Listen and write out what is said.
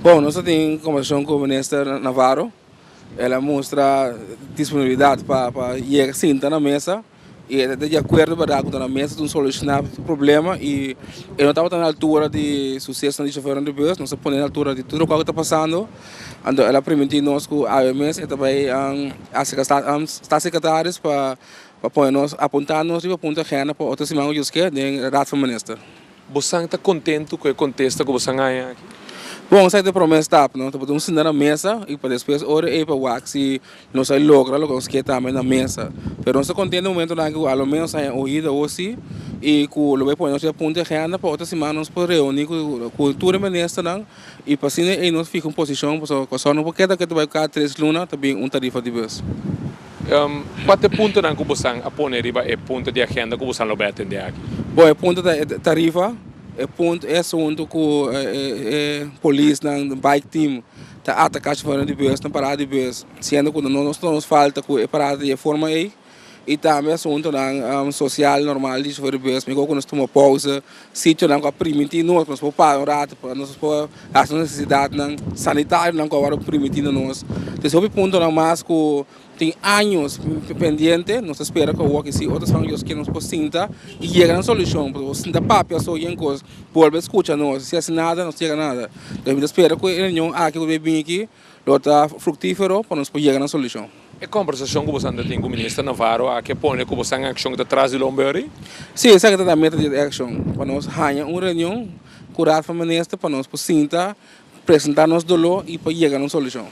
Bom, nós temos conversação com o ministro Navarro. Ela mostra disponibilidade para ir sentar na mesa e de acordo para dar na mesa de solucionar o problema e eu não estava na altura de sucesso na chefeira de bus, não se põe na altura de tudo o que está passando. Então ela permitiu nós com a AMS e também as secretárias para pôr nós apontar-nos e apontar a agenda para outra semana que é da Raad Minister. Você está contente com o contexto que você ganha aqui? Bom, sai de promessa tap, não? Podemos sentar na mesa e para depois hora é para o se não sai logra lo que também na mesa. Pero não se contente no momento na que ao menos sai oída hoje e que o vai pôr nós a ponta agenda para outra semana nós podemos reunir com a cultura ministra não e para assim aí nós fica em posição para só não porque que vai ficar 3 lunas também tarifa de bus. Qual é o ponto que você a pôr é ponto de agenda que você não vai atender aqui? Bom, é ponto da tarifa. É ponto é assunto que a polícia no bike team está atacando fora de bus na parada de bus sendo que nos falta que a parada de forma aí e também assunto na social normal de fora de bus mas quando nós tomamos pausa sítio não que permitir nós podemos parar um rato para nós podemos as necessidades sanitárias não que agora permitindo nós então sobre ponto não mais que tem anos pendiente, nós espera que o que se outras famílias que nos possam e chegar a solução, porque se não papel só em coisa, volve escuta nós, se assim nada, não chega nada. Então eu espero que a reunião aqui que vem aqui, está frutífero para nós chegar a solução. A conversação que você tem com o ministro Navarro, a que põe que você em ação de trás do Lomberi? Sim, essa é a meta de ação, para nós ganhar uma reunião, curar a ministra para nós possam apresentar nosso dolor e para chegar a uma solução.